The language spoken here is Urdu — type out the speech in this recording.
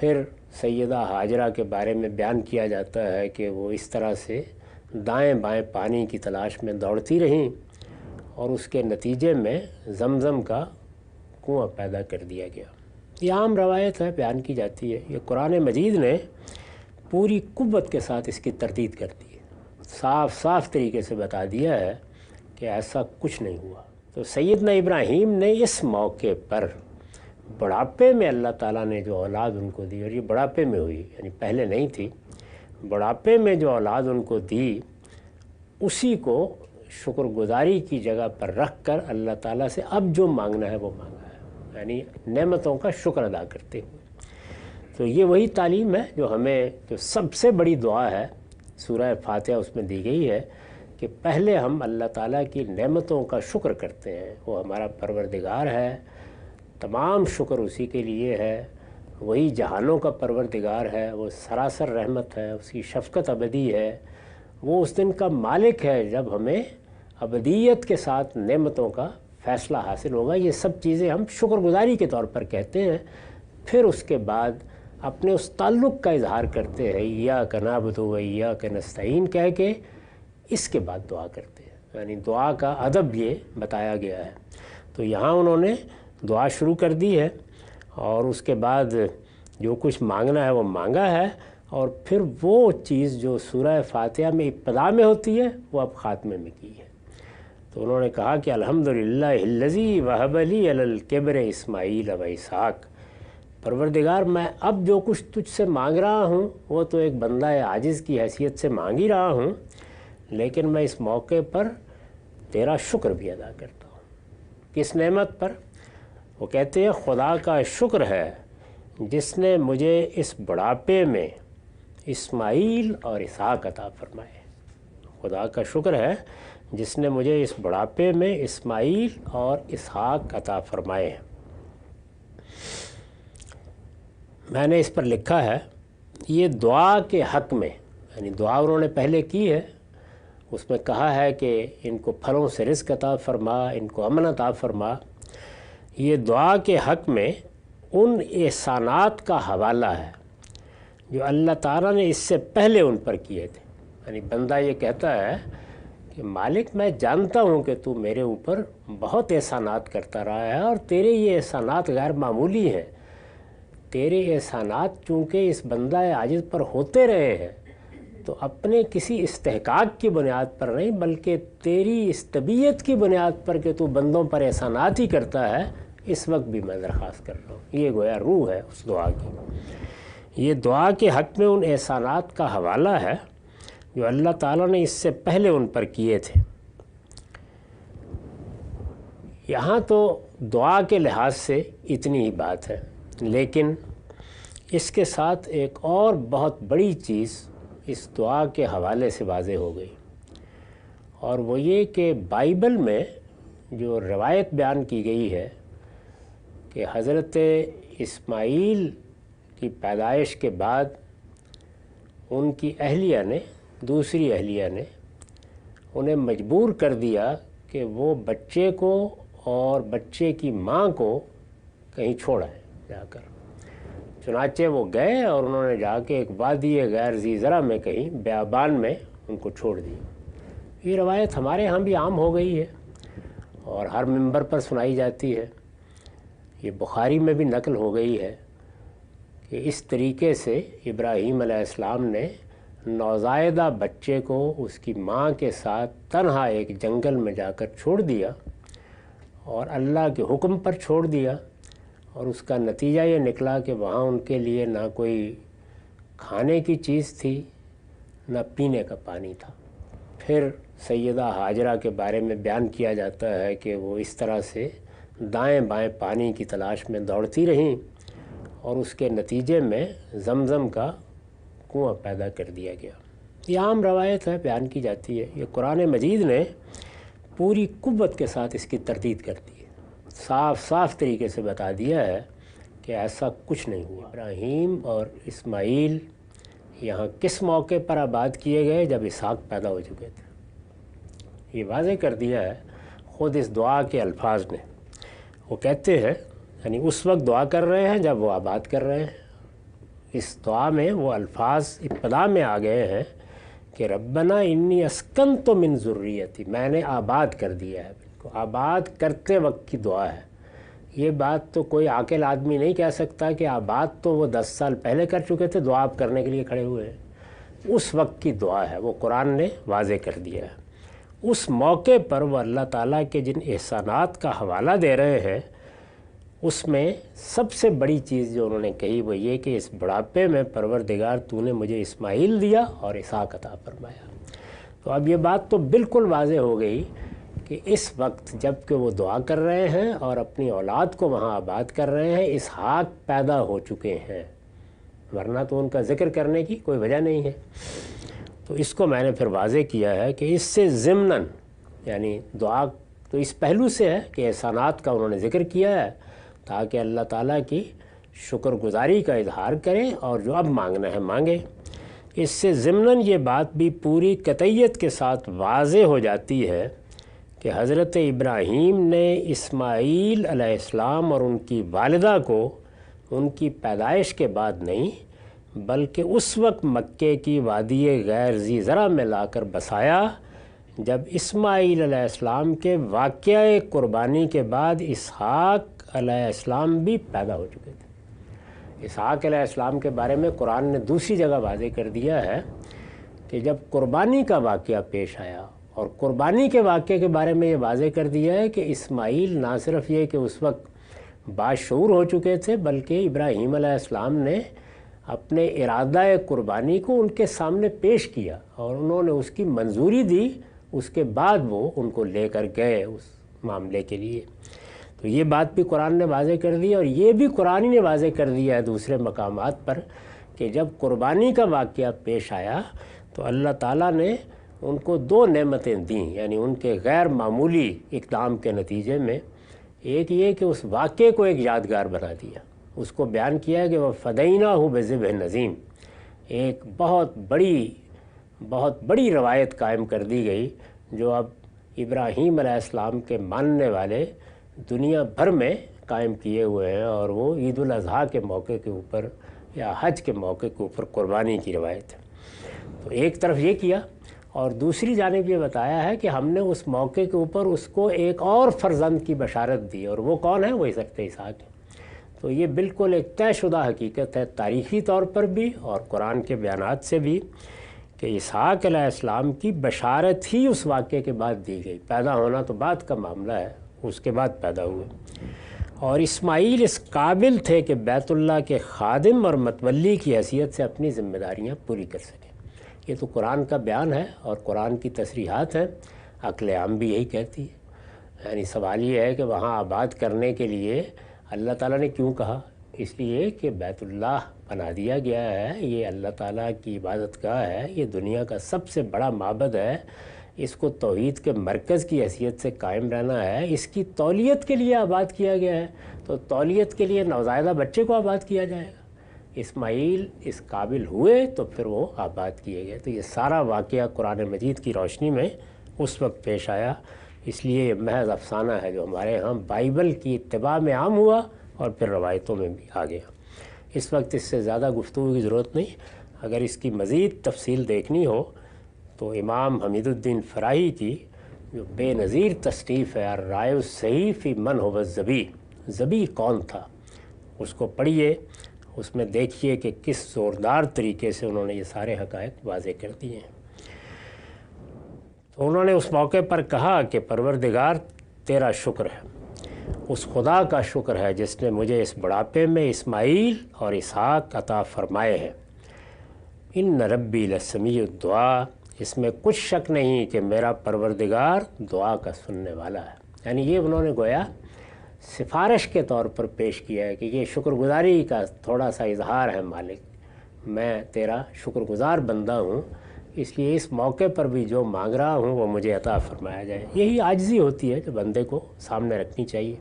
پھر سیدہ حاجرہ کے بارے میں بیان کیا جاتا ہے کہ وہ اس طرح سے دائیں بائیں پانی کی تلاش میں دوڑتی رہیں اور اس کے نتیجے میں زمزم کا کنواں پیدا کر دیا گیا۔ یہ عام روایت ہے، بیان کی جاتی ہے۔ یہ قرآن مجید نے پوری قوت کے ساتھ اس کی تردید کر دی ہے، صاف صاف طریقے سے بتا دیا ہے کہ ایسا کچھ نہیں ہوا۔ تو سیدنا ابراہیم نے اس موقع پر بڑھاپے میں اللہ تعالیٰ نے جو اولاد ان کو دی، اور یہ بڑھاپے میں ہوئی، یعنی پہلے نہیں تھی، بڑھاپے میں جو اولاد ان کو دی اسی کو شکر گزاری کی جگہ پر رکھ کر اللہ تعالیٰ سے اب جو مانگنا ہے وہ مانگا ہے، یعنی نعمتوں کا شکر ادا کرتے ہوئے۔ تو یہ وہی تعلیم ہے جو ہمیں، جو سب سے بڑی دعا ہے سورہ فاتحہ اس میں دی گئی ہے کہ پہلے ہم اللہ تعالیٰ کی نعمتوں کا شکر کرتے ہیں۔ وہ ہمارا پروردگار ہے، تمام شکر اسی کے لیے ہے، وہی جہانوں کا پروردگار ہے، وہ سراسر رحمت ہے، اس کی شفقت ابدی ہے، وہ اس دن کا مالک ہے جب ہمیں ابدیت کے ساتھ نعمتوں کا فیصلہ حاصل ہوگا۔ یہ سب چیزیں ہم شکر گزاری کے طور پر کہتے ہیں۔ پھر اس کے بعد اپنے اس تعلق کا اظہار کرتے ہیں، ایاک نعبد و ایاک نستعین کہہ کے، اس کے بعد دعا کرتے ہیں، یعنی دعا کا ادب یہ بتایا گیا ہے۔ تو یہاں انہوں نے دعا شروع کر دی ہے اور اس کے بعد جو کچھ مانگنا ہے وہ مانگا ہے، اور پھر وہ چیز جو سورہ فاتحہ میں ابتدا میں ہوتی ہے وہ اب خاتمے میں کی ہے۔ تو انہوں نے کہا کہ الحمدللہ الذی وہب لی علی الکبر اسماعیل و اسحاق، پروردگار میں اب جو کچھ تجھ سے مانگ رہا ہوں وہ تو ایک بندہ عاجز کی حیثیت سے مانگ ہی رہا ہوں، لیکن میں اس موقع پر تیرا شکر بھی ادا کرتا ہوں۔ کس نعمت پر؟ وہ کہتے ہیں خدا کا شکر ہے جس نے مجھے اس بڑھاپے میں اسماعیل اور اسحاق عطا فرمائے۔ خدا کا شکر ہے جس نے مجھے اس بڑھاپے میں اسماعیل اور اسحاق عطا فرمائے ہیں۔ میں نے اس پر لکھا ہے یہ دعا کے حق میں، یعنی دعا انہوں نے پہلے کی ہے، اس میں کہا ہے کہ ان کو پھلوں سے رزق عطا فرما، ان کو امن عطا فرما۔ یہ دعا کے حق میں ان احسانات کا حوالہ ہے جو اللہ تعالیٰ نے اس سے پہلے ان پر کیے تھے۔ یعنی بندہ یہ کہتا ہے کہ مالک میں جانتا ہوں کہ تو میرے اوپر بہت احسانات کرتا رہا ہے، اور تیرے یہ احسانات غیر معمولی ہیں۔ تیرے احسانات چونکہ اس بندہ عاجز پر ہوتے رہے ہیں تو اپنے کسی استحقاق کی بنیاد پر نہیں، بلکہ تیری اس طبیعت کی بنیاد پر کہ تو بندوں پر احسانات ہی کرتا ہے، اس وقت بھی میں درخواست کر رہا ہوں۔ یہ گویا روح ہے اس دعا کی۔ یہ دعا کے حق میں ان احسانات کا حوالہ ہے جو اللہ تعالیٰ نے اس سے پہلے ان پر کیے تھے۔ یہاں تو دعا کے لحاظ سے اتنی ہی بات ہے، لیکن اس کے ساتھ ایک اور بہت بڑی چیز اس دعا کے حوالے سے واضح ہو گئی، اور وہ یہ کہ بائبل میں جو روایت بیان کی گئی ہے کہ حضرت اسماعیل کی پیدائش کے بعد ان کی اہلیہ نے، دوسری اہلیہ نے انہیں مجبور کر دیا کہ وہ بچے کو اور بچے کی ماں کو کہیں چھوڑائیں جا کر۔ چنانچہ وہ گئے اور انہوں نے جا کے ایک وادی غیر ذی زرع میں کہیں بیابان میں ان کو چھوڑ دیا۔ یہ روایت ہمارے ہاں بھی عام ہو گئی ہے اور ہر منبر پر سنائی جاتی ہے۔ یہ بخاری میں بھی نقل ہو گئی ہے کہ اس طریقے سے ابراہیم علیہ السلام نے نوزائیدہ بچے کو اس کی ماں کے ساتھ تنہا ایک جنگل میں جا کر چھوڑ دیا، اور اللہ کے حکم پر چھوڑ دیا، اور اس کا نتیجہ یہ نکلا کہ وہاں ان کے لیے نہ کوئی کھانے کی چیز تھی نہ پینے کا پانی تھا۔ پھر سیدہ حاجرہ کے بارے میں بیان کیا جاتا ہے کہ وہ اس طرح سے دائیں بائیں پانی کی تلاش میں دوڑتی رہیں اور اس کے نتیجے میں زمزم کا کنواں پیدا کر دیا گیا۔ یہ عام روایت ہے، بیان کی جاتی ہے۔ یہ قرآن مجید نے پوری قوت کے ساتھ اس کی تردید کر دی ہے، صاف صاف طریقے سے بتا دیا ہے کہ ایسا کچھ نہیں ہوا۔ ابراہیم اور اسماعیل یہاں کس موقع پر آباد کیے گئے؟ جب اسحاق پیدا ہو چکے تھے۔ یہ واضح کر دیا ہے خود اس دعا کے الفاظ نے۔ وہ کہتے ہیں، یعنی اس وقت دعا کر رہے ہیں جب وہ آباد کر رہے ہیں، اس دعا میں وہ الفاظ ابتدا میں آ گئے ہیں کہ ربنا انی اسکنت من ذریتی، میں نے آباد کر دیا ہے، بالکل آباد کرتے وقت کی دعا ہے۔ یہ بات تو کوئی عاقل آدمی نہیں کہہ سکتا کہ آباد تو وہ 10 سال پہلے کر چکے تھے، دعا آپ کرنے کے لیے کھڑے ہوئے ہیں۔ اس وقت کی دعا ہے، وہ قرآن نے واضح کر دیا ہے۔ اس موقع پر وہ اللہ تعالیٰ کے جن احسانات کا حوالہ دے رہے ہیں، اس میں سب سے بڑی چیز جو انہوں نے کہی وہ یہ کہ اس بڑھاپے میں پروردگار تو نے مجھے اسماعیل دیا اور اسحاق عطا فرمایا۔ تو اب یہ بات تو بالکل واضح ہو گئی کہ اس وقت جب کہ وہ دعا کر رہے ہیں اور اپنی اولاد کو وہاں آباد کر رہے ہیں، اسحاق پیدا ہو چکے ہیں، ورنہ تو ان کا ذکر کرنے کی کوئی وجہ نہیں ہے۔ تو اس کو میں نے پھر واضح کیا ہے کہ اس سے ضمناً، یعنی دعا تو اس پہلو سے ہے کہ احسانات کا انہوں نے ذکر کیا ہے تاکہ اللہ تعالیٰ کی شکر گزاری کا اظہار کریں اور جو اب مانگنا ہے مانگے۔ اس سے ضمناً یہ بات بھی پوری قطعیت کے ساتھ واضح ہو جاتی ہے کہ حضرت ابراہیم نے اسماعیل علیہ السلام اور ان کی والدہ کو ان کی پیدائش کے بعد نہیں بلکہ اس وقت مکے کی وادی غیر ذی زرع میں لا کر بسایا جب اسماعیل علیہ السلام کے واقعہ قربانی کے بعد اسحاق علیہ السلام بھی پیدا ہو چکے تھے۔ اسحاق علیہ السلام کے بارے میں قرآن نے دوسری جگہ واضح کر دیا ہے کہ جب قربانی کا واقعہ پیش آیا، اور قربانی کے واقعے کے بارے میں یہ واضح کر دیا ہے کہ اسماعیل نہ صرف یہ کہ اس وقت باشعور ہو چکے تھے بلکہ ابراہیم علیہ السلام نے اپنے ارادہ قربانی کو ان کے سامنے پیش کیا اور انہوں نے اس کی منظوری دی، اس کے بعد وہ ان کو لے کر گئے اس معاملے کے لیے۔ تو یہ بات بھی قرآن نے واضح کر دی، اور یہ بھی قرآن نے واضح کر دیا ہے دوسرے مقامات پر کہ جب قربانی کا واقعہ پیش آیا تو اللہ تعالیٰ نے ان کو 2 نعمتیں دیں، یعنی ان کے غیر معمولی اقدام کے نتیجے میں۔ ایک یہ کہ اس واقعے کو ایک یادگار بنا دیا، اس کو بیان کیا کہ وہ فدیناہ بذبح نظیم، ایک بہت بڑی روایت قائم کر دی گئی جو اب ابراہیم علیہ السلام کے ماننے والے دنیا بھر میں قائم کیے ہوئے ہیں، اور وہ عید الاضحیٰ کے موقع کے اوپر یا حج کے موقع کے اوپر قربانی کی روایت ہے۔ تو ایک طرف یہ کیا، اور دوسری جانب یہ بتایا ہے کہ ہم نے اس موقع کے اوپر اس کو ایک اور فرزند کی بشارت دی، اور وہ کون ہے؟ وہ حضرت اسحاق ہے۔ تو یہ بالکل ایک طے شدہ حقیقت ہے تاریخی طور پر بھی اور قرآن کے بیانات سے بھی کہ اسحاق علیہ السلام کی بشارت ہی اس واقعے کے بعد دی گئی۔ پیدا ہونا تو بعد کا معاملہ ہے، اس کے بعد پیدا ہوئے، اور اسماعیل اس قابل تھے کہ بیت اللہ کے خادم اور متولی کی حیثیت سے اپنی ذمہ داریاں پوری کر سکیں۔ یہ تو قرآن کا بیان ہے اور قرآن کی تصریحات ہیں، عقل عام بھی یہی کہتی ہے۔ یعنی سوال یہ ہے کہ وہاں آباد کرنے کے لیے اللہ تعالیٰ نے کیوں کہا؟ اس لیے کہ بیت اللہ بنا دیا گیا ہے، یہ اللہ تعالیٰ کی عبادت گاہ ہے، یہ دنیا کا سب سے بڑا معبد ہے، اس کو توحید کے مرکز کی حیثیت سے قائم رہنا ہے، اس کی تولیت کے لیے آباد کیا گیا ہے، تو تولیت کے لیے نوزائیدہ بچے کو آباد کیا جائے گا۔ اسماعیل اس قابل ہوئے تو پھر وہ آباد کیے گئے۔ تو یہ سارا واقعہ قرآن مجید کی روشنی میں اس وقت پیش آیا، اس لیے یہ محض افسانہ ہے جو ہمارے ہاں بائبل کی اتباع میں عام ہوا اور پھر روایتوں میں بھی آ گیا۔ اس وقت اس سے زیادہ گفتگو کی ضرورت نہیں، اگر اس کی مزید تفصیل دیکھنی ہو تو امام حمید الدین فراہی کی جو بے نظیر تصنیف ہے الرائے الصحیح فی من هو الذبیح، ذبیح کون تھا، اس کو پڑھیے، اس میں دیکھیے کہ کس زوردار طریقے سے انہوں نے یہ سارے حقائق واضح کر دیے ہیں۔ تو انہوں نے اس موقع پر کہا کہ پروردگار تیرا شکر ہے، اس خدا کا شکر ہے جس نے مجھے اس بڑھاپے میں اسماعیل اور اسحاق عطا فرمائے ہیں۔ ان ربی لسمیع الدعا، اس میں کچھ شک نہیں کہ میرا پروردگار دعا کا سننے والا ہے۔ یعنی یہ انہوں نے گویا سفارش کے طور پر پیش کیا ہے کہ یہ شکر گزاری کا تھوڑا سا اظہار ہے، مالک میں تیرا شکر گزار بندہ ہوں، اس لیے اس موقع پر بھی جو مانگ رہا ہوں وہ مجھے عطا فرمایا جائے۔ یہی عاجزی ہوتی ہے جو بندے کو سامنے رکھنی چاہیے۔